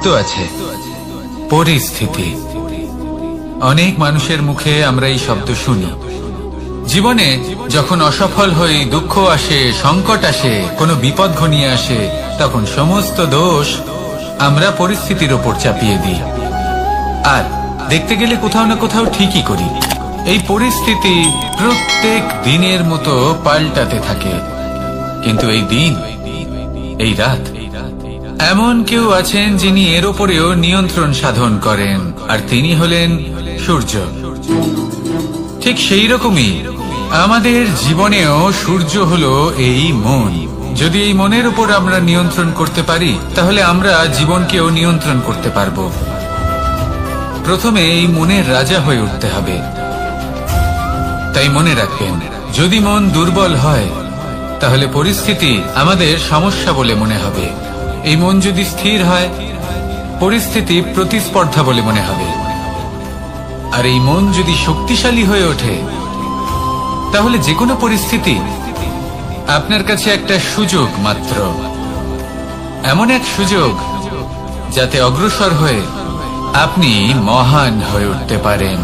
শব্দ আছে, পরিস্থিতি। অনেক মানুষের মুখে আমরা এই শব্দ শুনি। জীবনে যখন অসফল হই, দুঃখ আসে, সংকট আসে, কোনো বিপদ ঘনিয়ে আসে, তখন সমস্ত দোষ আমরা পরিস্থিতির ওপর চাপিয়ে দিই। আর দেখতে গেলে কোথাও না কোথাও ঠিকই করি। এই পরিস্থিতি প্রত্যেক দিনের মতো পাল্টাতে থাকে, কিন্তু এই দিন, এই রাত, এমন কেউ আছেন যিনি এর ওপরেও নিয়ন্ত্রণ সাধন করেন, আর তিনি হলেন সূর্য। ঠিক সেই রকমই আমাদের জীবনেও সূর্য হলো এই মন। যদি এই মনের উপর আমরা নিয়ন্ত্রণ করতে পারি, তাহলে আমরা জীবনকেও নিয়ন্ত্রণ করতে পারবো। প্রথমে এই মনের রাজা হয়ে উঠতে হবে। তাই মনে রাখবেন, যদি মন দুর্বল হয়, তাহলে পরিস্থিতি আমাদের সমস্যা বলে মনে হবে। এই মন যদি স্থির হয়, পরিস্থিতি প্রতিস্পর্ধা বলে মনে হবে। আর এই মন যদি শক্তিশালী হয়ে ওঠে, তাহলে যে কোনো পরিস্থিতি আপনার কাছে একটা সুযোগ মাত্র, এমন এক সুযোগ যাতে অগ্রসর হয়ে আপনি মহান হয়ে উঠতে পারেন।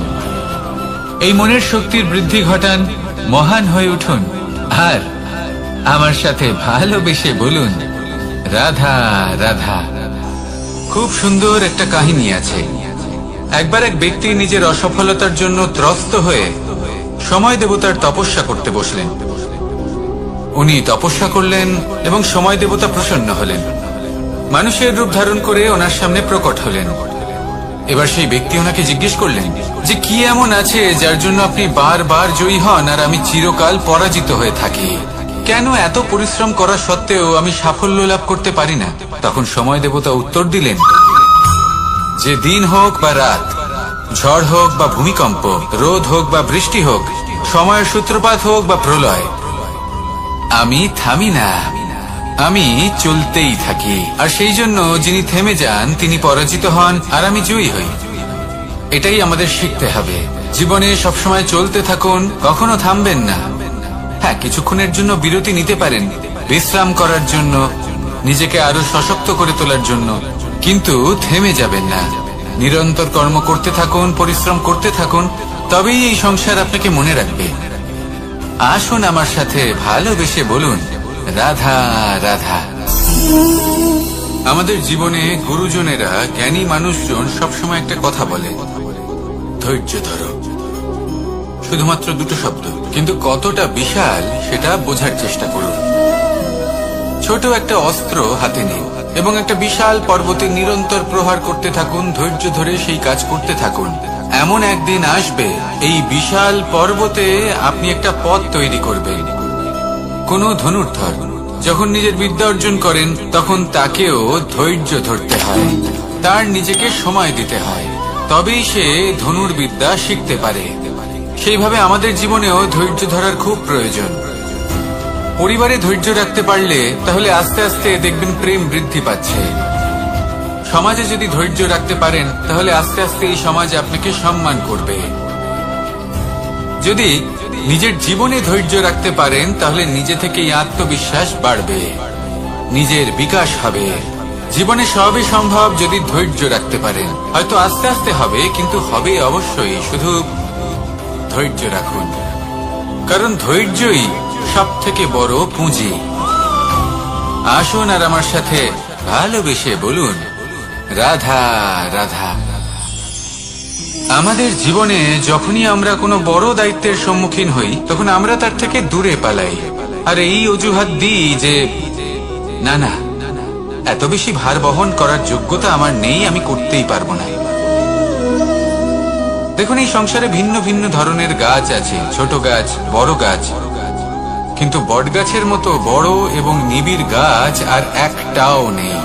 এই মনের শক্তির বৃদ্ধি ঘটান, মহান হয়ে উঠুন, আর আমার সাথে ভালোবেসে বলুন, রাধা রাধা। খুব সুন্দর একটা কাহিনী আছে। একবার এক ব্যক্তি নিজের অসফলতার জন্য ত্রস্ত হয়ে সময় দেবতার তপস্যা করতে বসলেন। উনি তপস্যা করলেন এবং সময় দেবতা প্রসন্ন হলেন, মানুষের রূপ ধারণ করে ওনার সামনে প্রকট হলেন। এবার সেই ব্যক্তি ওনাকে জিজ্ঞেস করলেন যে কি এমন আছে যার জন্য আপনি বারবার জয়ী হন আর আমি চিরকাল পরাজিত হয়ে থাকি? কেন এত পরিশ্রম করা সত্ত্বেও আমি সাফল্য লাভ করতে পারি না? তখন সময় দেবতা উত্তর দিলেন যে দিন হোক বা রাত, ঝড় হোক বা ভূমিকম্প, রোদ হোক বা বৃষ্টি হোক, সময়ের সূত্রপাত হোক বা প্রলয়, আমি থামি না, আমি চলতেই থাকি। আর সেই জন্য যিনি থেমে যান তিনি পরাজিত হন আর আমি জয়ী হই। এটাই আমাদের শিখতে হবে। জীবনে সবসময় চলতে থাকুন, কখনো থামবেন না। হ্যাঁ, কিছুক্ষণের জন্য বিরতি নিতে পারেন, বিশ্রাম করার জন্য, নিজেকে আরো সশক্ত করে তোলার জন্য, কিন্তু থেমে যাবেন না। নিরন্তর কর্ম করতে থাকুন, পরিশ্রম করতে থাকুন, তবেই এই সংসার আপনাকে মনে রাখবে। আসুন আমার সাথে ভালোবেসে বলুন, রাধা রাধা। আমাদের জীবনে গুরুজনেরা, জ্ঞানী মানুষজন সবসময় একটা কথা বলে, ধৈর্য ধরো। শুধুমাত্র দুটো শব্দ, কিন্তু কতটা বিশাল সেটা বোঝার চেষ্টা করুন। ছোট একটা অস্ত্র হাতে নিন এবং একটা বিশাল পর্বতে নিরন্তর প্রহার করতে থাকুন, ধৈর্য ধরে সেই কাজ করতে থাকুন। এমন একদিন আসবে, এই বিশাল পর্বতে আপনি একটা পথ তৈরি করবেন। কোন ধনুর্ধর যখন নিজের বিদ্যা অর্জন করেন, তখন তাকেও ধৈর্য ধরতে হয়, তার নিজেকে সময় দিতে হয়, তবেই সে ধনুর্বিদ্যা শিখতে পারে। সেইভাবে আমাদের জীবনেও ধৈর্য ধরার খুব প্রয়োজন। পরিবারে ধৈর্য রাখতে পারলে তাহলে আস্তে আস্তে দেখবেন প্রেম বৃদ্ধি পাচ্ছে। সমাজে যদি ধৈর্য রাখতে পারেন, তাহলে আস্তে আস্তে এই সমাজ আপনাকে সম্মান করবে। যদি নিজের জীবনে ধৈর্য রাখতে পারেন, তাহলে নিজে থেকেই আত্মবিশ্বাস বাড়বে, নিজের বিকাশ হবে। জীবনে সবই সম্ভব যদি ধৈর্য রাখতে পারেন। হয়তো আস্তে আস্তে হবে, কিন্তু হবে অবশ্যই। শুধু ধৈর্য রাখুন, কারণ ধৈর্যই সব থেকে বড় পুঁজি। আসুন আর আমার সাথে ভালোবেসে বলুন, রাধা রাধা। আমাদের জীবনে যখনই আমরা কোনো বড় দায়িত্বের সম্মুখীন হই, তখন আমরা তার থেকে দূরে পালাই, আর এই অজুহাত দিই যে না না, এত বেশি ভার বহন করার যোগ্যতা আমার নেই, আমি করতেই পারবো না। দেখুন, এই সংসারে ভিন্ন ভিন্ন ধরনের গাছ আছে, ছোট গাছ, বড় গাছ, কিন্তু বট গাছের মতো বড় এবং নিবিড় গাছ আর একটাও নেই।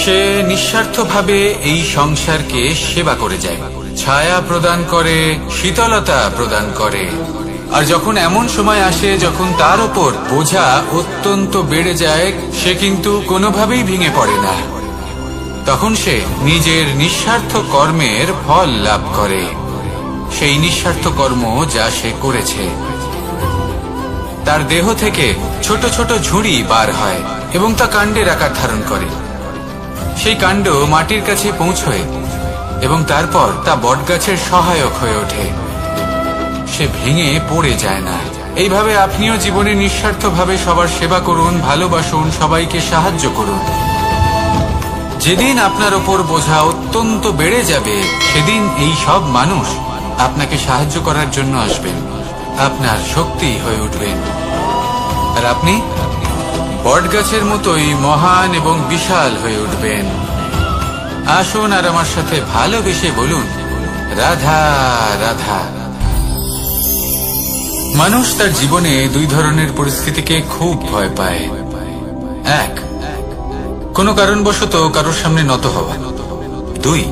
সে নিঃস্বার্থভাবে এই সংসারকে সেবা করে যায়, ছায়া প্রদান করে, শীতলতা প্রদান করে। আর যখন এমন সময় আসে যখন তার উপর বোঝা অত্যন্ত বেড়ে যায়, সে কিন্তু কোনোভাবেই ভেঙে পড়ে না। তখন সে নিজের নিঃস্বার্থ কর্মের ফল লাভ করে, সেই নিঃস্বার্থ কর্ম যা সে করেছে। তার দেহ থেকে ছোট ছোট ঝুড়ি বার হয় এবং তা কাণ্ডের আকার ধারণ করে। সেই কাণ্ড মাটির কাছে পৌঁছয় এবং তারপর তা বটগাছের সহায়ক হয়ে ওঠে। সে ভেঙে পড়ে যায় না। এইভাবে আপনিও জীবনে নিঃস্বার্থভাবে সবার সেবা করুন, ভালোবাসুন, সবাইকে সাহায্য করুন। যেদিন আপনার ওপর বোঝা অত্যন্ত বেড়ে যাবে, সেদিন এই সব মানুষ আপনাকে সাহায্য করার জন্য আসবেন, আপনার শক্তি হয়ে উঠবেন, আর আপনি বটগাছের মতোই মহান এবং বিশাল হয়ে উঠবেন। আসুন আর আমার সাথে ভালোবেসে বলুন, রাধা রাধা। মানুষ তার জীবনে দুই ধরনের পরিস্থিতিকে খুব ভয় পায়। এক, কোনো কারণবশত কারোর সামনে নত হওয়া। দুই,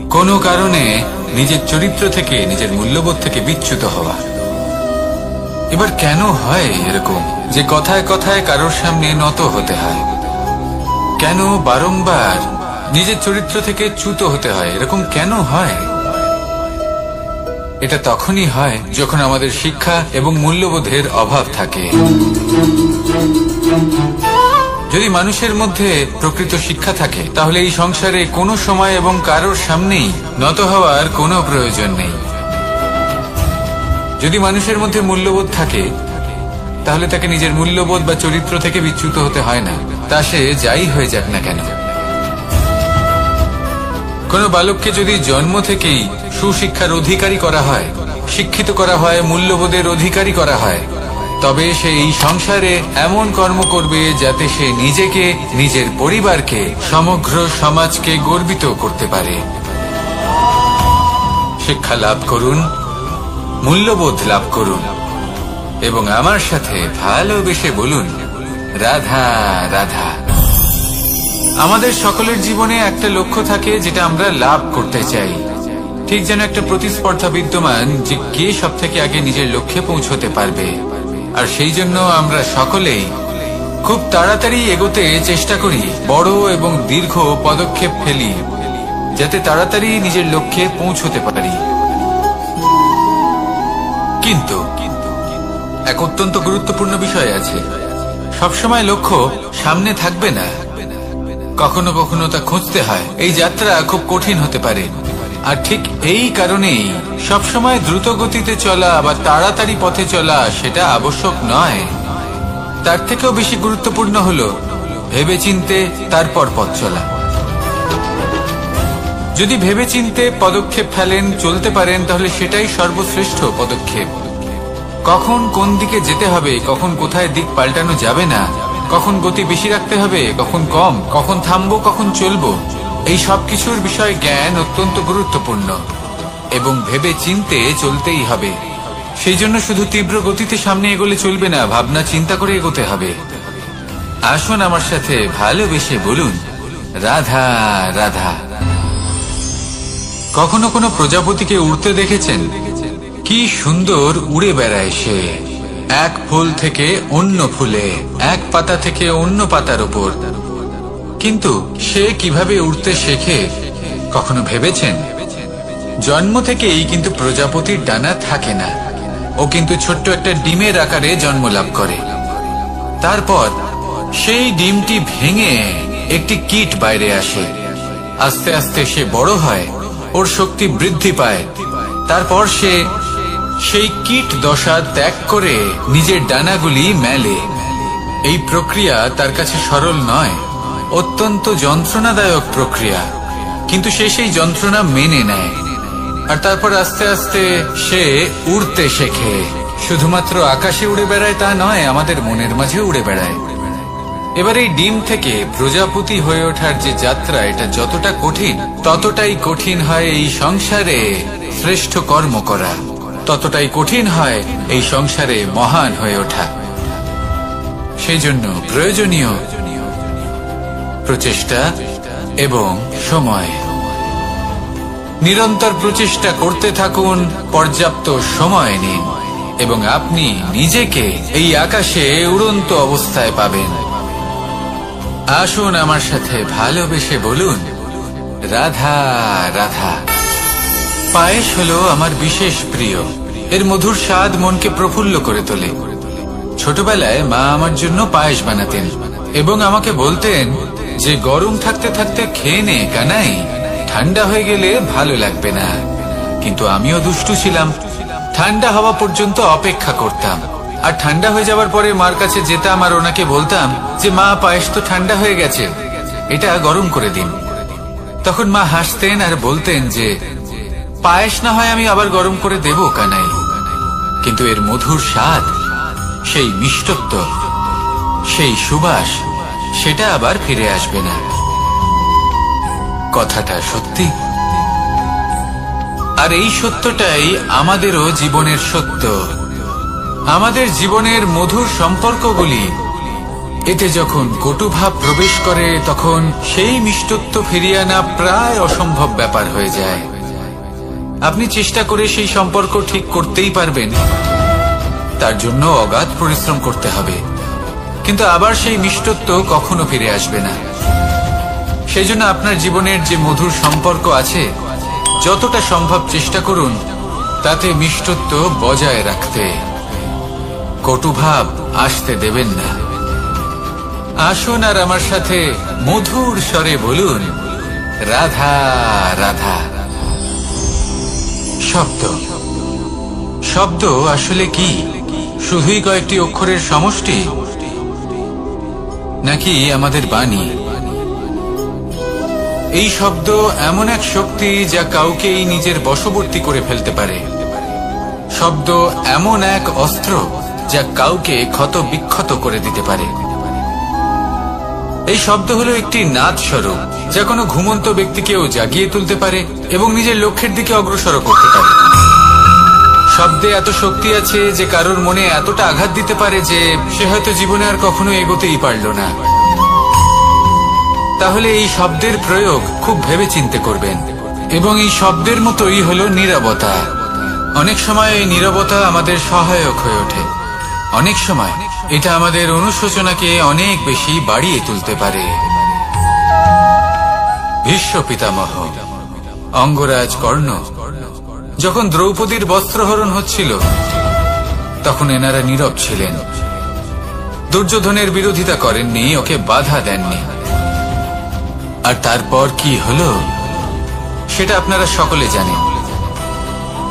কোনো কারণে নিজের চরিত্র থেকে, নিজের মূল্যবোধ থেকে বিচ্যুত হওয়া। এবার কেন হয় এরকম যে কথায় কথায় কারোর সামনে নত হতে হয়? কেন বারংবার নিজের চরিত্র থেকে চ্যুত হতে হয়? এরকম কেন হয়? এটা তখনই হয় যখন আমাদের শিক্ষা এবং মূল্যবোধের অভাব থাকে। যদি মানুষের মধ্যে প্রকৃত শিক্ষা থাকে, তাহলে এই সংসারে কোনো সময় এবং কারোর সামনেই নত হওয়ার কোনো প্রয়োজন নেই। যদি মানুষের মধ্যে মূল্যবোধ থাকে, তাহলে তাকে নিজের মূল্যবোধ বা চরিত্র থেকে বিচ্যুত হতে হয় না, তা সে যাই হয়ে যাক না কেন। কোনো বালককে যদি জন্ম থেকেই সুশিক্ষার অধিকারী করা হয়, শিক্ষিত করা হয়, মূল্যবোধের অধিকারী করা হয়, তবে সে এই সংসারে এমন কর্ম করবে যাতে সে নিজেকে, নিজের পরিবারকে, সমগ্র সমাজকে গর্বিত করতে পারে। শিক্ষা লাভ করুন, মূল্যবোধ লাভ করুন এবং আমার সাথে ভালোবেসে বলুন, রাধা রাধা। আমাদের সকলের জীবনে একটা লক্ষ্য থাকে যেটা আমরা লাভ করতে চাই। ঠিক যেন একটা প্রতিস্পর্ধা বিদ্যমান যে কে সব থেকে আগে নিজের লক্ষ্যে পৌঁছতে পারবে। আর সেই জন্য আমরা সকলেই খুব তাড়াতাড়ি এগোতে চেষ্টা করি, বড় এবং দীর্ঘ পদক্ষেপ ফেলি যাতে তাড়াতাড়ি নিজের লক্ষ্যে পৌঁছতে পারি। কিন্তু এক অত্যন্ত গুরুত্বপূর্ণ বিষয় আছে, সবসময় লক্ষ্য সামনে থাকবে না, কখনো কখনো তা খুঁজতে হয়। এই যাত্রা খুব কঠিন হতে পারে, আর ঠিক এই কারণেই সবসময় দ্রুত গতিতে চলা বা তাড়াতাড়ি পথে চলা সেটা আবশ্যক নয়। তার থেকেও বেশি গুরুত্বপূর্ণ হলো ভেবেচিন্তে তারপর পথ চলা। যদি ভেবেচিন্তে পদক্ষেপ ফেলেন, চলতে পারেন, তাহলে সেটাই সর্বশ্রেষ্ঠ পদক্ষেপ। কখন কোন দিকে যেতে হবে, কখন কোথায় দিক পাল্টানো যাবে না, কখন গতি বেশি রাখতে হবে, কখন কম, কখন থামবো, কখন চলবো, এই সব কিছুর বিষয়ে জ্ঞান অত্যন্ত গুরুত্বপূর্ণ এবং ভেবে চিন্তে চলতেই হবে। সেই জন্য শুধু তীব্র গতিতে সামনে এগোলে চলবে না, ভাবনা চিন্তা করে এগোতে হবে। আসুন আমার সাথে ভালোবেসে বলুন, রাধা রাধা। কখনো কোনো প্রজাপতিকে উড়তে দেখেছেন? কি সুন্দর উড়ে বেড়ায় সে, এক ফুল থেকে অন্য ফুলে, এক পাতা থেকে অন্য পাতার উপর। কিন্তু সে কিভাবে উড়তে শেখে কখনো ভেবেছেন? জন্ম থেকেই কিন্তু প্রজাপতির ডানা থাকে না, ও কিন্তু ছোট্ট একটা ডিমের আকারে জন্ম লাভ করে। তারপর সেই ডিমটি ভেঙে একটি কীট বাইরে আসে। আস্তে আস্তে সে বড় হয়, ওর শক্তি বৃদ্ধি পায়। তারপর সে সেই কীট দশা ত্যাগ করে নিজের ডানাগুলি মেলে। এই প্রক্রিয়া তার কাছে সরল নয়, অত্যন্ত যন্ত্রণাদায়ক প্রক্রিয়া, কিন্তু সে সেই যন্ত্রণা মেনে নেয়। আর তারপর আস্তে আস্তে সে উড়তে শেখে। শুধুমাত্র আকাশে উড়ে বেড়ায় তা নয়, আমাদের মনের মাঝে উড়ে বেড়ায়। এবার এই ডিম থেকে প্রজাপতি হয়ে ওঠার যে যাত্রা, এটা যতটা কঠিন, ততটাই কঠিন হয় এই সংসারে শ্রেষ্ঠ কর্ম করা, ততটাই কঠিন হয় এই সংসারে মহান হয়ে ওঠা। সেই জন্য প্রয়োজনীয় প্রচেষ্টা এবং সময়। নিরন্তর প্রচেষ্টা করতে থাকুন, পর্যাপ্ত সময় নিন এবং আপনি নিজেকে এই আকাশে উড়ন্ত অবস্থায় পাবেন। আসুন আমার সাথে ভালোবেসে বলুন, রাধা রাধা। পায়েস হলো আমার বিশেষ প্রিয়। এর মধুর স্বাদ মনকে প্রফুল্ল করে তোলে। ছোটবেলায় মা আমার জন্য পায়েস বানাতেন এবং আমাকে বলতেন, যে গরম থাকতে থাকতে খেয়ে নে কানাই, ঠান্ডা হয়ে গেলে ভালো লাগবে না। কিন্তু আমিও দুষ্টু ছিলাম, ঠান্ডা হওয়া পর্যন্ত অপেক্ষা করতাম, আর ঠান্ডা হয়ে যাওয়ার পরে মার কাছে যেতাম আর ওনাকে বলতাম যে মা, পায়েস তো ঠান্ডা হয়ে গেছে, এটা গরম করে দিন। তখন মা হাসতেন আর বলতেন যে পায়েস না হয় আমি আবার গরম করে দেব কানাই, কিন্তু এর মধুর স্বাদ, সেই মিষ্টত্ব, সেই সুবাস, সেটা আবার ফিরে আসবে না। কথাটা সত্যি, আর এই সত্যটাই আমাদেরও জীবনের সত্য। আমাদের জীবনের মধুর সম্পর্কগুলি, এতে যখন কটুভাব প্রবেশ করে তখন সেই মিষ্টত্ব ফিরিয়ে আনা প্রায় অসম্ভব ব্যাপার হয়ে যায়। আপনি চেষ্টা করে সেই সম্পর্ক ঠিক করতেই পারবেন, তার জন্য অগাধ পরিশ্রম করতে হবে, কিন্তু আবার সেই মিষ্টত্ব কখনো ফিরে আসবে না। সেই জন্য আপনার জীবনের যে মধুর সম্পর্ক আছে, যতটা সম্ভব চেষ্টা করুন তাতে মিষ্টত্ব বজায় রাখতে। কটুভাব আসতে দেবেন না। আসুন আর আমার সাথে মধুর স্বরে বলুন, রাধা রাধা। শব্দ, শব্দ আসলে কি? শুধুই কয়েকটি অক্ষরের সমষ্টি, নাকি আমাদের বাণী? এই শব্দ এমন এক শক্তি যা কাউকেই নিজের বশবর্তী করে ফেলতে পারে। শব্দ এমন এক অস্ত্র যা কাউকে ক্ষত বিক্ষত করে দিতে পারে। এই শব্দ হলো একটি নাদ স্বরূপ যা কোনো ঘুমন্ত ব্যক্তিকেও জাগিয়ে তুলতে পারে এবং নিজের লক্ষ্যের দিকে অগ্রসর করতে পারে। শব্দে এত শক্তি আছে যে কারোর মনে এতটা আঘাত দিতে পারে যে সে হয়তো জীবনে আর কখনো এগোতেই পারল না। তাহলে এই শব্দের প্রয়োগ খুব ভেবে চিন্তে করবেন। এবং এই শব্দের মতোই হলো নীরবতা। অনেক সময় এই নীরবতা আমাদের সহায়ক হয়ে ওঠে, অনেক সময় এটা আমাদের অনুশোচনাকে অনেক বেশি বাড়িয়ে তুলতে পারে। ভীষ্ম পিতামহ, অঙ্গরাজ কর্ণ, যখন দ্রৌপদীর বস্ত্রহরণ হচ্ছিল তখন এনারা নীরব ছিলেন। দুর্যোধনের বিরোধিতা করেননি, ওকে বাধা দেননি। আর তারপর কি হলো সেটা আপনারা সকলে জানেন।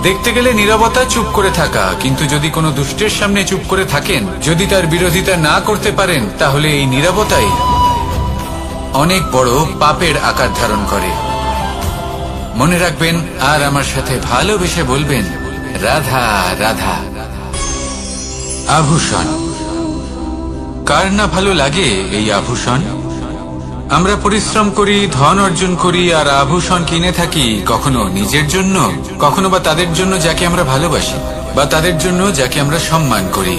দেখতে গেলে নীরবতা চুপ করে থাকা, কিন্তু যদি কোনো দুষ্টের সামনে চুপ করে থাকেন, যদি তার বিরোধিতা না করতে পারেন, তাহলে এই নীরবতাই অনেক বড় পাপের আকার ধারণ করে। মনে রাখবেন আর আমার সাথে ভালোবেসে বলবেন, রাধা রাধা। আভূষণ, কার না ভালো লাগে এই আভূষণ? আমরা পরিশ্রম করি, ধন অর্জন করি, আর আভূষণ কিনে থাকি, কখনো নিজের জন্য, কখনো বা তাদের জন্য যাকে আমরা ভালোবাসি, বা তাদের জন্য যাকে আমরা সম্মান করি।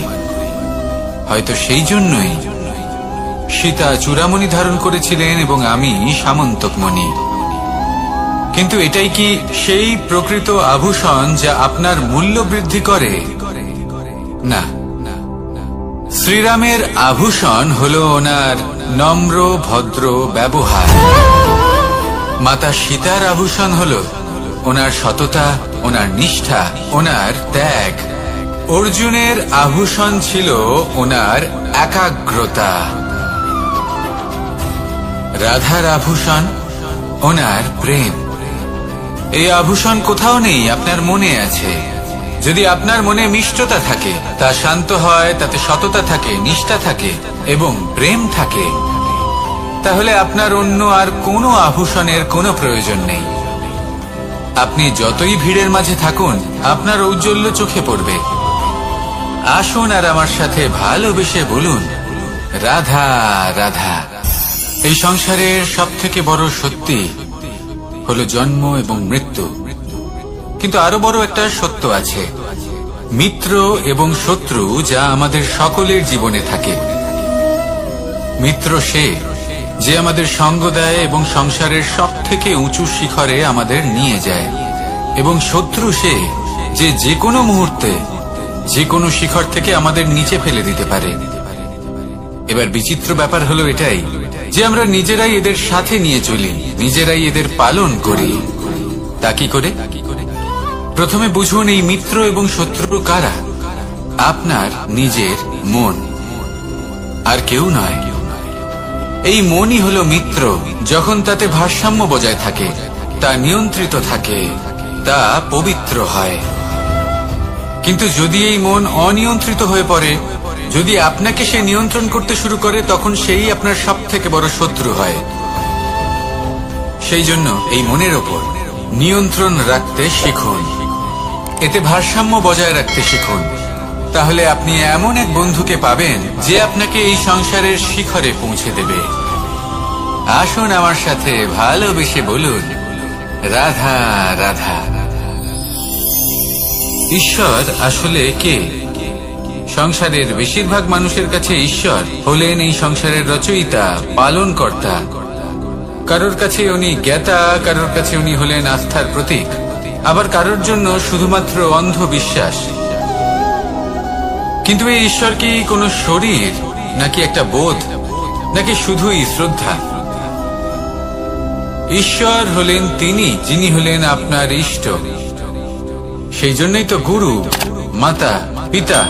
হয়তো সেই জন্যই সীতা চূড়ামণি ধারণ করেছিলেন এবং আমি সামন্তক মণি। কিন্তু এটাই কি সেই প্রকৃত আভূষণ যা আপনার মূল্য বৃদ্ধি করে? না। শ্রীরামের আভূষণ হলো ওনার নম্র ভদ্র ব্যবহার। মাতা সীতার আভূষণ হলো ওনার সততা, ওনার নিষ্ঠা, ওনার ত্যাগ। অর্জুনের আভূষণ ছিল ওনার একাগ্রতা। রাধার আভূষণ ওনার প্রেম। এই আভূষণ কোথাও নেই, আপনার মনে আছে। যদি আপনার মনে মিষ্টতা থাকে, তা শান্ত হয়, তাতে সততা থাকে, নিষ্ঠা থাকে এবং প্রেম থাকে, তাহলে আপনার অন্য আর কোনো আভূষণের কোনো প্রয়োজন নেই। আপনি যতই ভিড়ের মাঝে থাকুন, আপনার ঔজ্জ্বল্য চোখে পড়বে। আসুন আর আমার সাথে ভালোবেসে বলুন, রাধা রাধা। এই সংসারের সব থেকে বড় সত্যি হলো জন্ম এবং মৃত্যু, কিন্তু আরো বড় একটা সত্য আছে, মিত্র এবং শত্রু, যা আমাদের সকলের জীবনে থাকে। মিত্র সে যে আমাদের সঙ্গ দেয় এবং সংসারের সব থেকে উঁচু শিখরে আমাদের নিয়ে যায়, এবং শত্রু সে যে যে কোনো মুহূর্তে যে কোনো শিখর থেকে আমাদের নিচে ফেলে দিতে পারে। এবার বিচিত্র ব্যাপার হলো এটাই যে আমরা নিজেরাই এদের সাথে নিয়ে চলি, নিজেরাই এদের পালন করি। তা কি করে? প্রথমে বুঝুন এই মিত্র এবং শত্রু কারা। আপনার নিজের মন, আর কেউ নয়। এই মনই হলো মিত্র। যখন তাতে ভারসাম্য বজায় থাকে, তা নিয়ন্ত্রিত থাকে, তা পবিত্র হয়। কিন্তু যদি এই মন অনিয়ন্ত্রিত হয়ে পড়ে, যদি আপনাকে সে নিয়ন্ত্রণ করতে শুরু করে, তখন সেই আপনার সবথেকে বড় শত্রু হয়। সেই জন্য এই মনের ওপর নিয়ন্ত্রণ রাখতে শিখুন, এতে ভারসাম্য বজায় রাখতে শিখুন। তাহলে আপনি এমন এক বন্ধুকে পাবেন যে আপনাকে এই সংসারের শিখরে পৌঁছে দেবে। আসুন আমার সাথে ভালোবেসে বলুন, রাধা রাধা। ঈশ্বর আসলে কে? সংসারের বেশিরভাগ মানুষের কাছে ঈশ্বর হলেন এই সংসারের রচয়িতা, পালনকর্তা। কারোর কাছে উনি জ্ঞাতা, কারোর কাছে উনি হলেন আস্থার প্রতীক, আবার কারোর জন্য শুধুমাত্র অন্ধ বিশ্বাস। কিন্তু এই ঈশ্বর কি কোনো শরীর, নাকি একটা বোধ, নাকি শুধুই শ্রদ্ধা? ঈশ্বর হলেন তিনি যিনি হলেন আপনার ইষ্ট। সেই জন্যই তো গুরু, মাতা, পিতা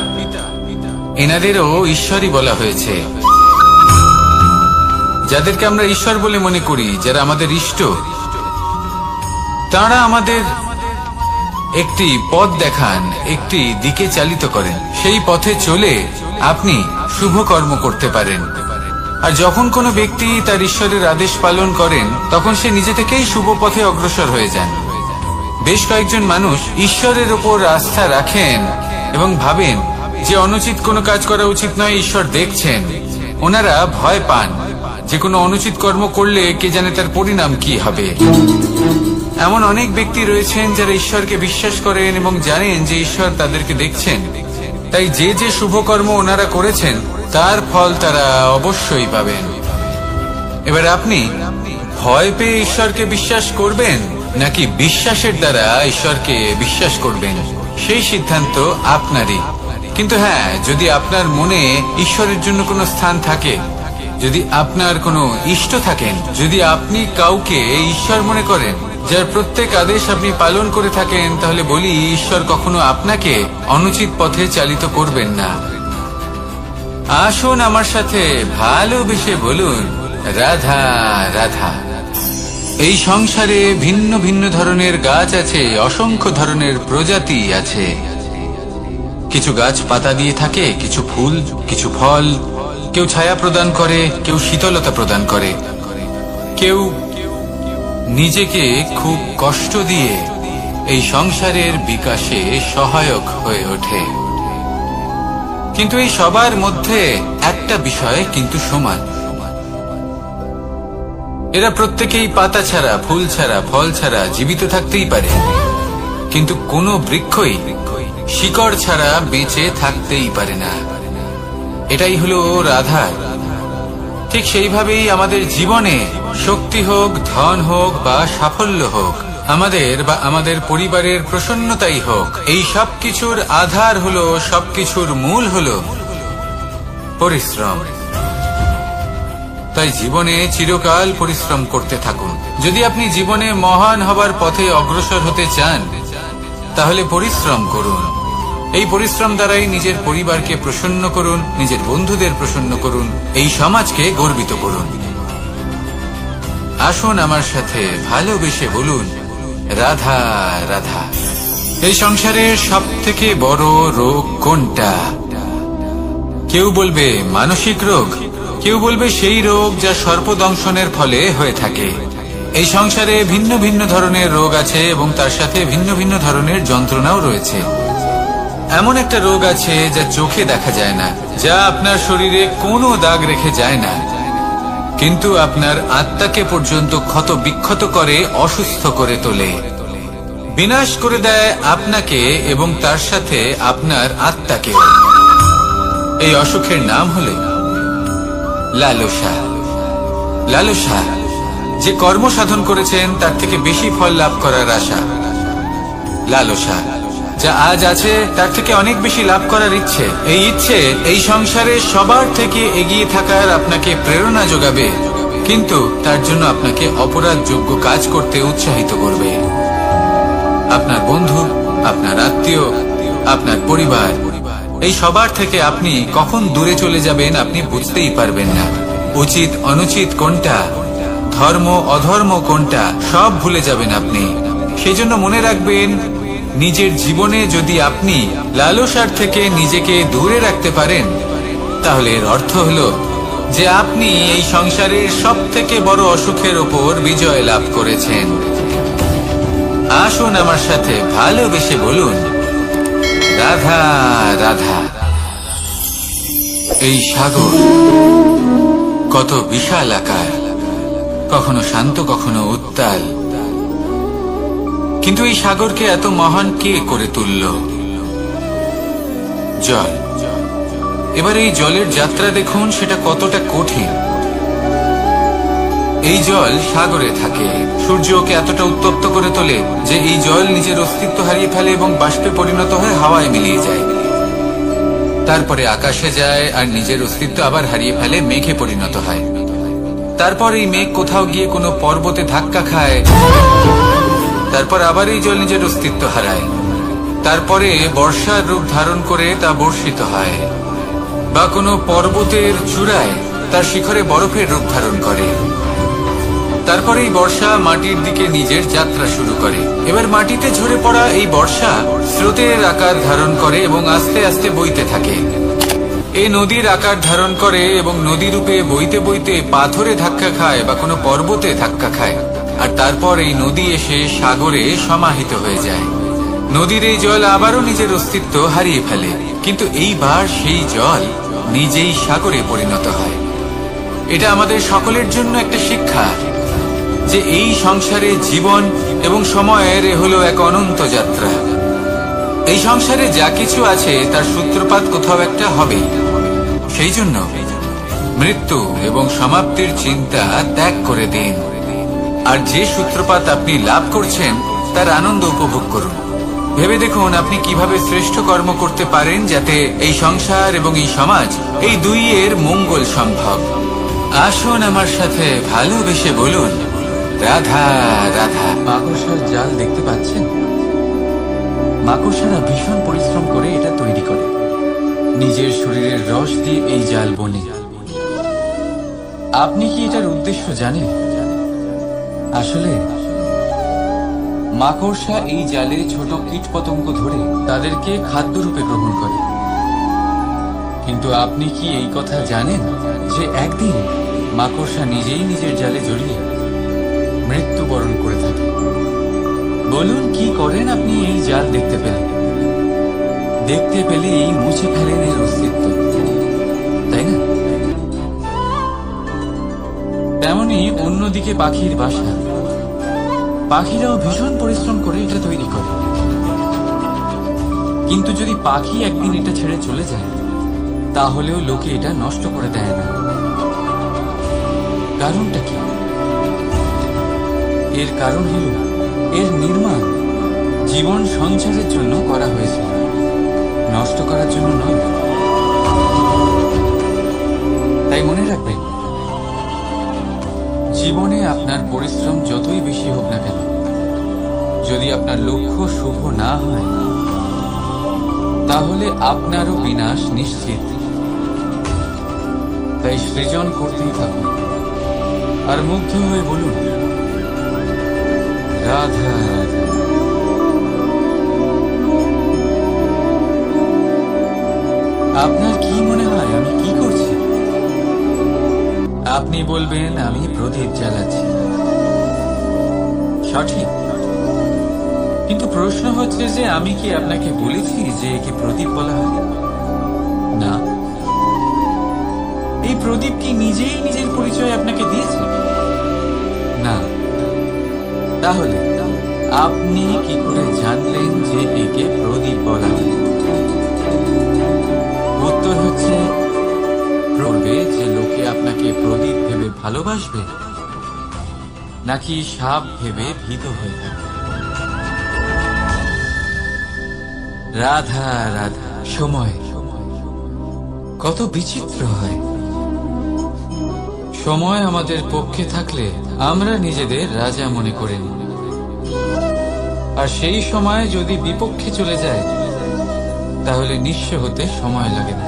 এনাদেরও ঈশ্বরই বলা হয়েছে। যাদেরকে আমরা ঈশ্বর বলে মনে করি, যারা আমাদের ইষ্ট, তারা আমাদের একটি পথ দেখান, একটি দিকে চালিত করেন। সেই পথে চলে আপনি শুভ কর্ম করতে পারেন। আর যখন কোনো ব্যক্তি তার ঈশ্বরের আদেশ পালন করেন, তখন সে নিজে থেকেই শুভ পথে অগ্রসর হয়ে যান। বেশ কয়েকজন মানুষ ঈশ্বরের ওপর আস্থা রাখেন এবং ভাবেন যে অনুচিত কোনো কাজ করা উচিত নয়, ঈশ্বর দেখছেন। ওনারা ভয় পান যে কোনো অনুচিত কর্ম করলে কে জানে তার পরিণাম কি হবে। এমন অনেক ব্যক্তি রয়েছেন যারা ঈশ্বরকে বিশ্বাস করেন এবং জানেন যে ঈশ্বর তাদেরকে দেখছেন। তাই যে যে শুভ কর্ম ওনারা করেছেন তার ফল তারা অবশ্যই পাবেন। এবার আপনি ভয় পেয়ে ঈশ্বরকে বিশ্বাস করবেন, নাকি বিশ্বাসের দ্বারা ঈশ্বরকে বিশ্বাস করবেন, সেই সিদ্ধান্ত আপনারই। কিন্তু হ্যাঁ, যদি আপনার মনে ঈশ্বরের জন্য কোনো স্থান থাকে, যদি আপনার কোনো ইষ্ট থাকেন, যদি আপনি কাউকে ঈশ্বর মনে করেন, যার প্রত্যেক আদেশ আপনি পালন করে থাকেন, তাহলে বলি ঈশ্বর কখনো আপনাকে অনুচিত পথে চালিত করবেন না। আসুন আমার সাথে ভালোবেসে বলুন, রাধা রাধা। এই সংসারে ভিন্ন ভিন্ন ধরনের গাছ আছে, অসংখ্য ধরনের প্রজাতি আছে। কিছু গাছ পাতা দিয়ে থাকে, কিছু ফুল, কিছু ফল। কেউ ছায়া প্রদান করে, কেউ শীতলতা প্রদান করে, কেউ নিজেকে খুব কষ্ট দিয়ে এই সংসারের বিকাশে সহায়ক হয়ে ওঠে। কিন্তু এই সবার মধ্যে একটা বিষয় কিন্তু সমান, এরা প্রত্যেকেই পাতা ছাড়া, ফুল ছাড়া, ফল ছাড়া জীবিত থাকতেই পারে, কিন্তু কোনো বৃক্ষই শিকড় ছাড়া বেঁচে থাকতেই পারে না। এটাই হলো রাধা। ঠিক সেইভাবেই আমাদের জীবনে শক্তি হোক, ধন হোক বা সাফল্য হোক, আমাদের বা আমাদের পরিবারের প্রসন্নতাই হোক, এই সব কিছুর আধার হলো, সবকিছুর মূল হলো পরিশ্রম। তাই জীবনে চিরকাল পরিশ্রম করতে থাকুন। যদি আপনি জীবনে মহান হবার পথে অগ্রসর হতে চান, তাহলে পরিশ্রম করুন। এই পরিশ্রম দ্বারাই নিজের পরিবারকে প্রসন্ন করুন, নিজের বন্ধুদের প্রসন্ন করুন, এই সমাজকে গর্বিত করুন। আসুন আমার সাথে ভালোবেসে বলুন, রাধা রাধা। এই সংসারের সব থেকে বড় রোগ কোনটা? কেউ বলবে মানসিক রোগ, কেউ বলবে সেই রোগ যা সর্পদংশনের ফলে হয়ে থাকে। এই সংসারে ভিন্ন ভিন্ন ধরনের রোগ আছে এবং তার সাথে ভিন্ন ভিন্ন ধরনের যন্ত্রণাও রয়েছে। এমন একটা রোগ আছে যা চোখে দেখা যায় না, যা আপনার শরীরে কোনো দাগ রেখে যায় না, কিন্তু আপনার আত্মাকে পর্যন্ত ক্ষত বিক্ষত করে, অসুস্থ করে তোলে, বিনাশ করে দেয় আপনাকে এবং তার সাথে আপনার আত্মাকেও। এই অসুখের নাম হলো লালসা। লালসা, যে কর্ম সাধন করেছেন তার থেকে বেশি ফল লাভ করার আশা। লালসা, যা আজ আছে তার থেকে অনেক বেশি লাভ করার ইচ্ছে। এই ইচ্ছে এই সংসারে সবার থেকে এগিয়ে থাকার আপনাকে প্রেরণা যোগাবে, কিন্তু তার জন্য আপনাকে অপরাধযোগ্য কাজ করতে উৎসাহিত করবে। আপনার বন্ধু, আপনার আত্মীয়, আপনার পরিবার, এই সবার থেকে আপনি কখন দূরে চলে যাবেন আপনি বুঝতেই পারবেন না। উচিত অনুচিত কোনটা, ধর্ম অধর্ম কোনটা, সব ভুলে যাবেন আপনি। সেই জন্য মনে রাখবেন, নিজের জীবনে যদি আপনি লালসার থেকে নিজেকে দূরে রাখতে পারেন, তাহলে এর অর্থ হলো যে আপনি এই সংসারের সব থেকে বড় অসুখের ওপর বিজয় লাভ করেছেন। আসুন আমার সাথে ভালোবেসে বলুন, রাধা রাধা। এই সাগর কত বিশাল আকার, কখনো শান্ত কখনো উত্তাল, কিন্তু এই সাগরকে এত মহান কে করে তুলল? জল। এবার এই জলের যাত্রা দেখুন, সেটা কতটা কঠিন। এই জল সাগরে থাকে, সূর্য ওকে এতটা উত্তপ্ত করে তোলে যে এই জল নিজের অস্তিত্ব হারিয়ে ফেলে এবং বাষ্পে পরিণত হয়ে হাওয়ায় মিলিয়ে যায়। তারপরে আকাশে যায় আর নিজের অস্তিত্ব আবার হারিয়ে ফেলে, মেঘে পরিণত হয়। তারপর এই মেঘ কোথাও গিয়ে কোনো পর্বতে ধাক্কা খায়, তারপর আবার এই জল নিজের অস্তিত্ব হারায়। তারপরে বর্ষার রূপ ধারণ করে তা বর্ষিত হয়, বা কোনো পর্বতের চূড়ায় তার শিখরে বরফের রূপ ধারণ করে। তারপরে এই বর্ষা মাটির দিকে নিজের যাত্রা শুরু করে। এবার মাটিতে ঝরে পড়া এই বর্ষা স্রোতের আকার ধারণ করে এবং আস্তে আস্তে বইতে থাকে। এই নদীর আকার ধারণ করে এবং নদী রূপে বইতে বইতে পাথরে ধাক্কা খায় বা কোনো পর্বতে ধাক্কা খায়, আর তারপর এই নদী এসে সাগরে সমাহিত হয়ে যায়। নদীর এই জল আবারও নিজের অস্তিত্ব হারিয়ে ফেলে, কিন্তু এইবার সেই জল নিজেই সাগরে পরিণত হয়। এটা আমাদের সকলের জন্য একটা শিক্ষা যে এই সংসারে জীবন এবং সময়ের হলো এক অনন্ত যাত্রা। এই সংসারে যা কিছু আছে তার সূত্রপাত কোথাও একটা হবেই। সেই জন্য মৃত্যু এবং সমাপ্তির চিন্তা ত্যাগ করে দিন, আর যে সূত্রপাত আপনি লাভ করছেন তার আনন্দ উপভোগ করুন। ভেবে দেখুন আপনি কিভাবে শ্রেষ্ঠ কর্ম করতে পারেন যাতে এই সংসার এবং এই সমাজ, এই দুইয়ের মঙ্গল সম্ভব। আসুন আমার সাথে ভালোবেসে বলুন, রাধা রাধা। মাকড়সার জাল দেখতে পাচ্ছেন? মাকড়সারা ভীষণ পরিশ্রম করে এটা তৈরি করে, নিজের শরীরের রস দিয়ে এই জাল বনে। আপনি কি এটার উদ্দেশ্য জানেন? আসলে মাকড়সা এই জালে ছোট কীট পতঙ্গ ধরে তাদেরকে খাদ্যরূপে গ্রহণ করে। কিন্তু আপনি কি এই কথা জানেন যে একদিন মাকড়সা নিজেই নিজের জালে জড়িয়ে মৃত্যুবরণ করে থাকে? বলুন, কি করেন আপনি এই জাল দেখতে পেলে? দেখতে পেলেই মুছে ফেলেন এর অস্তিত্ব, তাই না? তেমনি অন্যদিকে পাখির বাসা, পাখিরাও ভীষণ পরিশ্রম করে এটা তৈরি করে। কিন্তু যদি পাখি একদিন এটা ছেড়ে চলে যায়, তাহলেও লোকে এটা নষ্ট করে দেয় না। কারণটা কি? এর কারণ হল এর নির্মাণ জীবন সঞ্চারের জন্য করা হয়েছে, নষ্ট করার জন্য নয়। তাই মনে রাখবেন, জীবনে আপনার পরিশ্রম যতই বেশি হোক না কেন, যদি আপনার লক্ষ্য শুভ না হয়, তাহলে আপনারও বিনাশ নিশ্চিত। তাই সৃজন করতেই থাকুন আর মুগ্ধ হয়ে বলুন, রাধা রাধা। আপনার কি মনে হয় আমি কি করছি? আপনি বলবেন আমি প্রদীপ জ্বালাচ্ছি। সঠিক, কিন্তু প্রশ্ন হচ্ছে যে আমি কি আপনাকে বলেছি যে একে প্রদীপ বলা হয়? না। এই প্রদীপ কি নিজেই নিজের পরিচয় আপনাকে দিয়েছে? না। তাহলে আপনি কি করে জানলেন যে একে প্রদীপ বলা হয়? উত্তর হচ্ছে, করবে যে লোকে আপনাকে প্রদীপ ভেবে ভালোবাসবে, নাকি সাপ ভেবে ভীত হয়ে থাকবে। রাধা রাধা। সময় কত বিচিত্র হয়। সময় আমাদের পক্ষে থাকলে আমরা নিজেদের রাজা মনে করে নিই, আর সেই সময় যদি বিপক্ষে চলে যায়, তাহলে নিঃস্ব হতে সময় লাগে না।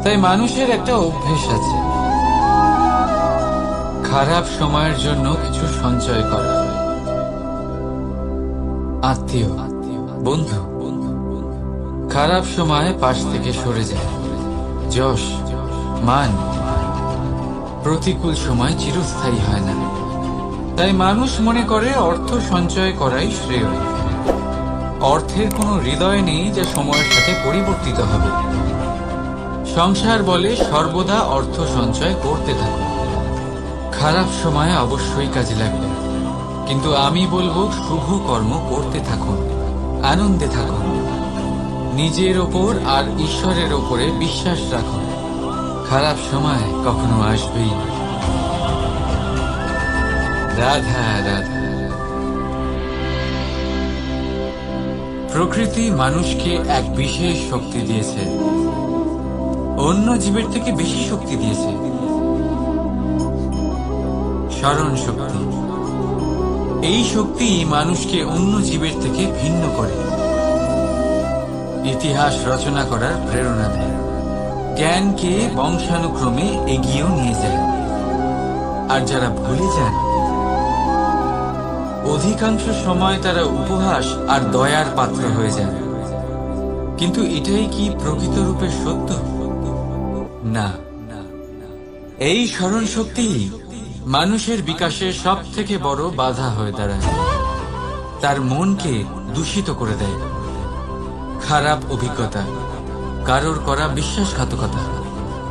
তাই মানুষের একটা অভ্যেস আছে, খারাপ সময়ের জন্য কিছু সঞ্চয় করা। আত্মীয়, বন্ধু খারাপ সময় পাশ থেকে সরে যায়। যশ, মান প্রতিকূল সময় চিরস্থায়ী হয় না। তাই মানুষ মনে করে অর্থ সঞ্চয় করাই শ্রেয়। অর্থের কোনো হৃদয় নেই যা সময়ের সাথে পরিবর্তিত হবে। সংসার বলে সর্বদা অর্থ সঞ্চয় করতে থাকো। খারাপ সময় অবশ্যই কাজে লাগবে, কিন্তু আমি বলবো শুভ কর্ম করতে থাকুন, আনন্দে থাকুন, নিজের ওপর আর ঈশ্বরের ওপরে বিশ্বাস রাখুন। খারাপ সময় কখনো আসবেই না। রাধা রাধা। প্রকৃতি মানুষকে এক বিশেষ শক্তি দিয়েছে, অন্য জীবের থেকে বেশি শক্তি দিয়েছে। স্মরণ শক্তি। এই শক্তি মানুষকে অন্য জীবের থেকে ভিন্ন করে, ইতিহাস রচনা করার প্রেরণা দেয়, জ্ঞানকে বংশানুক্রমে এগিয়েও নিয়ে যায়। আর যারা ভুলে যান, অধিকাংশ সময় তারা উপহাস আর দয়ার পাত্র হয়ে যান। কিন্তু এটাই কি প্রকৃত রূপে সত্য? না। এই স্মরণ শক্তি মানুষের বিকাশের সব থেকে বড় বাধা হয়ে দাঁড়ায়। তার মনকে দূষিত করে দেয়। খারাপ অভিজ্ঞতা, কারোর করা বিশ্বাসঘাতকতা,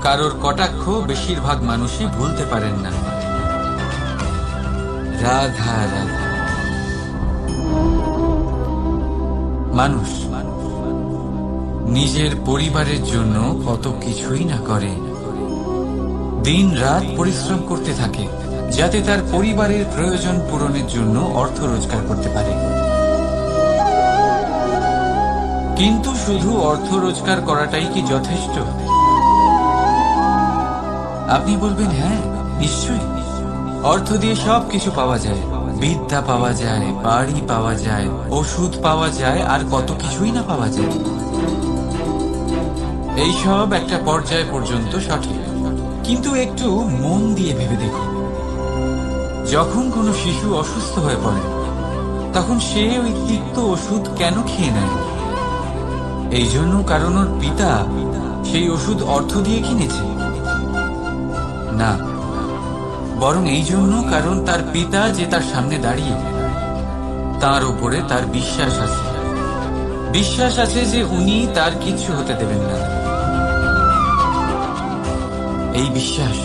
কারোর কটাক্ষ বেশিরভাগ মানুষই ভুলতে পারেন না। রাধা রাধা। মানুষ নিজের পরিবারের জন্য কত কিছুই না করে, দিন রাত পরিশ্রম করতে থাকে যাতে তার পরিবারের প্রয়োজন পূরণের জন্য অর্থ রোজগার করতে পারে। কিন্তু শুধু অর্থ রোজগার করাটাই কি যথেষ্ট? আপনি বলবেন হ্যাঁ, নিশ্চয়ই। অর্থ দিয়ে সব কিছু পাওয়া যায়, বিদ্যা পাওয়া যায়, বাড়ি পাওয়া যায়, ওষুধ পাওয়া যায়, আর কত কিছুই না পাওয়া যায়। এইসব একটা পর্যায় পর্যন্ত সঠিক, কিন্তু একটু মন দিয়ে ভেবে দেখুন, যখন কোনো শিশু অসুস্থ হয়ে পড়ে তখন সে ওই তিক্ত ওষুধ কেন খেয়ে নেয়? এই জন্য কারণ ওর পিতা সেই ওষুধ অর্থ দিয়ে কিনেছে? না, বরং এই জন্য কারণ তার পিতা যে তার সামনে দাঁড়িয়ে, তার উপরে তার বিশ্বাস আছে। বিশ্বাস আছে যে উনি তার কিচ্ছু হতে দেবেন না। এই বিশ্বাস,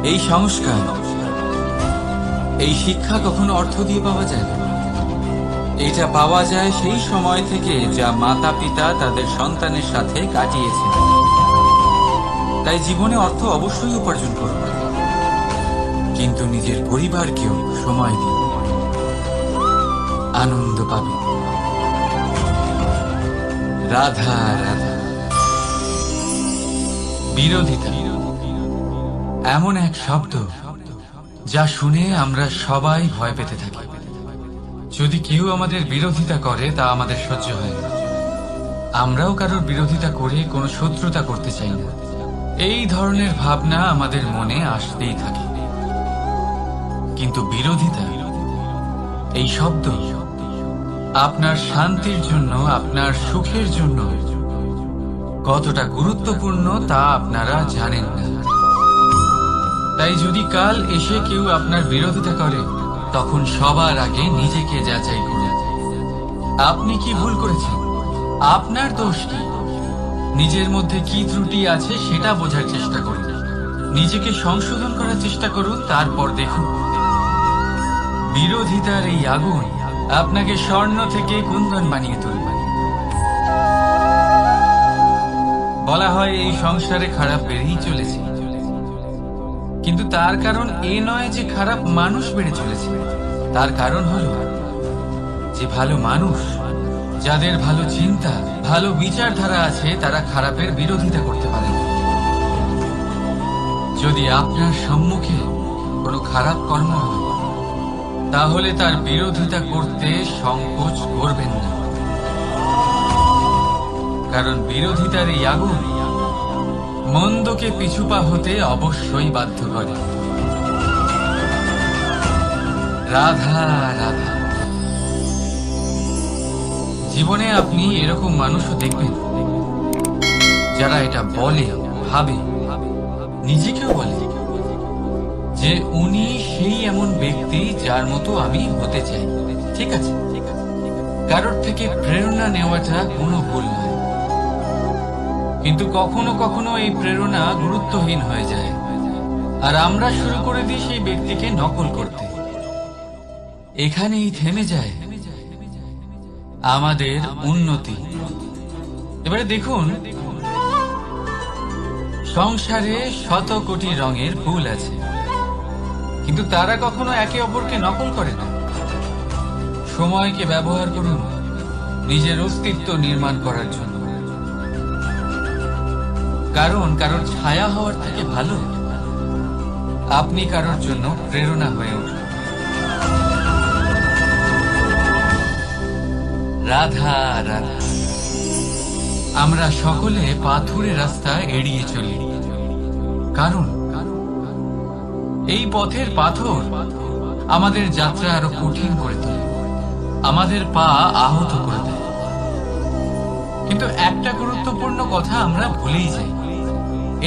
এই সংস্কার, এই শিক্ষা কখনো অর্থ দিয়ে পাওয়া যায় না। এটা পাওয়া যায় সেই সময় থেকে যা মাতা পিতা তাদের সন্তানের সাথে কাটিয়েছেন। তাই জীবনে অর্থ অবশ্যই উপার্জন করুন, কিন্তু নিজের পরিবারকেও সময় দিন, আনন্দ পাবেন। রাধা রাধা। বিরোধিতা এমন এক শব্দ যা শুনে আমরা সবাই ভয় পেতে থাকি। যদি কেউ আমাদের বিরোধিতা করে তা আমাদের সহ্য হয় না। আমরাও কারোর বিরোধিতা করে কোনো শত্রুতা করতে চাই না। এই ধরনের ভাবনা আমাদের মনে আসতেই থাকে। কিন্তু বিরোধিতা, এই শব্দ আপনার শান্তির জন্য, আপনার সুখের জন্য কতটা গুরুত্বপূর্ণ তা আপনারা জানেন না। তাই যদি কাল এসে কেউ আপনার বিরোধিতা করে, তখন সবার আগে নিজেকে যাচাই করুন, আপনি কি ভুল করেছেন, আপনার দোষ কি, নিজের মধ্যে কি ত্রুটি আছে সেটা বোঝার চেষ্টা করুন, নিজেকে সংশোধন করার চেষ্টা করুন, তারপর দেখুন বিরোধিতার এই আগুন আপনাকে স্বর্ণ থেকে কুন্দন বানিয়ে তুলবে। বলা হয় এই সংসারে খারাপ বেড়েই চলেছে, কিন্তু তার কারণ এ নয় যে খারাপ মানুষ বেড়ে চলেছে। তার কারণ হলো যে ভালো মানুষ, যাদের ভালো চিন্তা, ভালো বিচারধারা আছে, তারা খারাপের বিরোধিতা করতে পারে। যদি আপনার সম্মুখে কোনো খারাপ কর্ম হয়, তাহলে তার বিরোধিতা করতে সংকোচ করবেন না, কারণ বিরোধিতার এই আগুন মন্দকে পিছুপা হতে অবশ্যই বাধ্য করে। রাধা রাধা। জীবনে আপনি এরকম মানুষও দেখবেন যারা এটা বলে, ভাবে, নিজেকেও বলে যে উনি সেই এমন ব্যক্তি যার মতো আমি হতে চাই। ঠিক আছে, কারোর থেকে প্রেরণা নেওয়াটা কোনো ভুল নয়, কিন্তু কখনো কখনো এই প্রেরণা গুরুত্বহীন হয়ে যায় আর আমরা শুরু করে দিই সেই ব্যক্তিকে নকল করতে। এখানেই থেমে যায় আমাদের উন্নতি। এবারে দেখুন, সংসারে শত কোটি রঙের ফুল আছে, কিন্তু তারা কখনো একে অপরকে নকল করে না। সময়কে ব্যবহার করুন নিজের অস্তিত্ব নির্মাণ করার জন্য, কারণ কারোর ছায়া হওয়ার থেকে ভালো আপনি কারোর জন্য প্রেরণা হয়ে উঠুন। রাধা রাধা। আমরা সকলে পাথুরে রাস্তা এড়িয়ে চলি, কারণ এই পথের পাথর আমাদের যাত্রা আরো কঠিন করে তোলে, আমাদের পা আহত করে দেয়। কিন্তু একটা গুরুত্বপূর্ণ কথা আমরা ভুলেই যাই,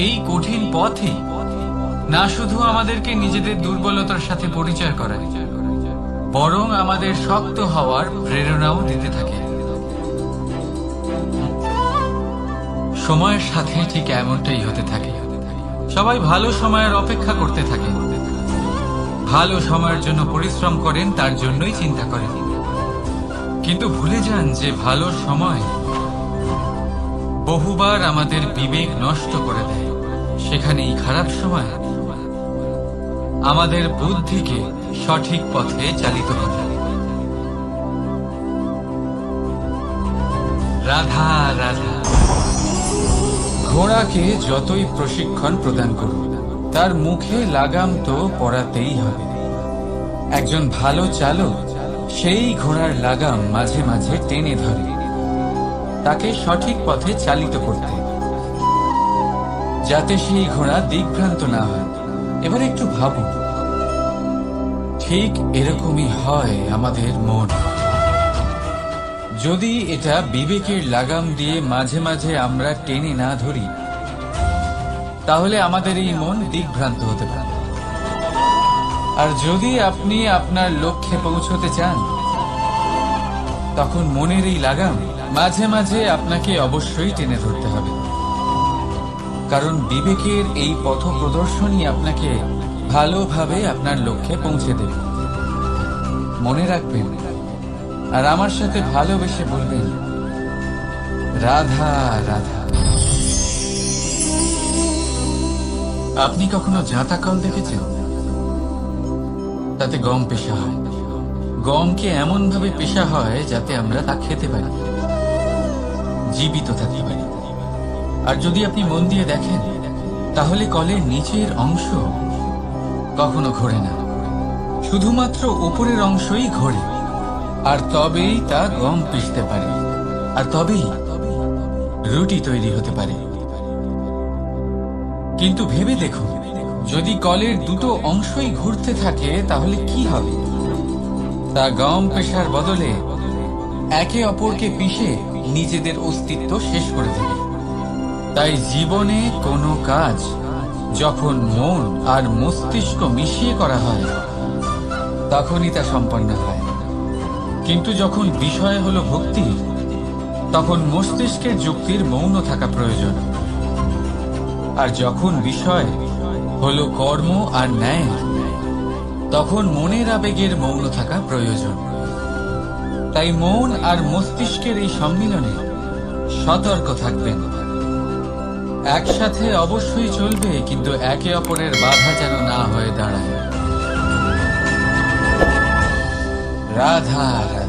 এই কঠিন পথে না শুধু আমাদেরকে নিজেদের দুর্বলতার সাথে পরিচয় করায়, বরং আমাদের শক্ত হওয়ার প্রেরণাও দিতে থাকে। সময়ের সাথে ঠিক এমনটাই হতে থাকে। সবাই ভালো সময়ের অপেক্ষা করতে থাকে, ভালো সময়ের জন্য পরিশ্রম করেন, তার জন্যই চিন্তা করেন, কিন্তু ভুলে যান যে ভালো সময় বহুবার আমাদের বিবেক নষ্ট করে দেয়। সেখানেই খারাপ সময় আমাদের বুদ্ধিকে সঠিক পথে চালিত করে। রাধা রাধা। ঘোড়াকে যতই প্রশিক্ষণ প্রদান করুন, তার মুখে লাগাম তো পরাতেই হবে। একজন ভালো চালক সেই ঘোড়ার লাগাম মাঝে মাঝে টেনে ধরে, তাকে সঠিক পথে চালিত করতে, যাতে সেই ঘোড়া দিকভ্রান্ত না হয়। এবার একটু ভাবুন, ঠিক এরকমই হয় আমাদের মন। যদি এটা বিবেকের লাগাম দিয়ে মাঝে মাঝে আমরা টেনে না ধরি, তাহলে আমাদের এই মন দিকভ্রান্ত হতে পারে। আর যদি আপনি আপনার লক্ষ্যে পৌঁছতে চান, তখন মনের এই লাগাম মাঝে মাঝে আপনাকে অবশ্যই টেনে ধরতে হবে, কারণ বিবেকের এই পথ প্রদর্শনই আপনাকে ভালোভাবে আপনার লক্ষ্যে পৌঁছে দেবে। মনে রাখবেন আর আমার সাথে ভালোবেসে বলবেন, রাধা রাধা। আপনি কখনো জাঁতা কল দেখেছেন? তাতে গম পেশা হয়। গমকে এমন ভাবে পেশা হয় যাতে আমরা তা খেতে পারি, জীবিত থাকতে পারি। আর যদি আপনি মন দিয়ে দেখেন, তাহলে কলের নিচের অংশ কখনো ঘোরে না, শুধুমাত্র উপরের অংশই ঘোরে। আর তবেই তা গম পিষতে পারে, আর তবেই রুটি তৈরি হতে পারে। কিন্তু ভেবে দেখুন, যদি কলের দুটো অংশই ঘুরতে থাকে তাহলে কি হবে? তা গম পেশার বদলে একে অপরকে পিষে নিজেদের অস্তিত্ব শেষ করে দেবে। তাই জীবনে কোনো কাজ যখন মন আর মস্তিষ্ক মিশিয়ে করা হয়, তখনই তা সম্পন্ন হয়। কিন্তু যখন বিষয় হলো ভক্তি, তখন মস্তিষ্কের যুক্তির মৌন থাকা প্রয়োজন। আর যখন বিষয় হলো কর্ম আর ন্যায়, তখন মনের আবেগের মৌন থাকা প্রয়োজন। তাই মন আর মস্তিষ্কের এই সম্মিলনে সতর্ক থাকবেন। একসাথে অবশ্যই চলবে, কিন্তু একে অপরের বাধা যেন না হয়ে দাঁড়ায়। রাধা রাধা।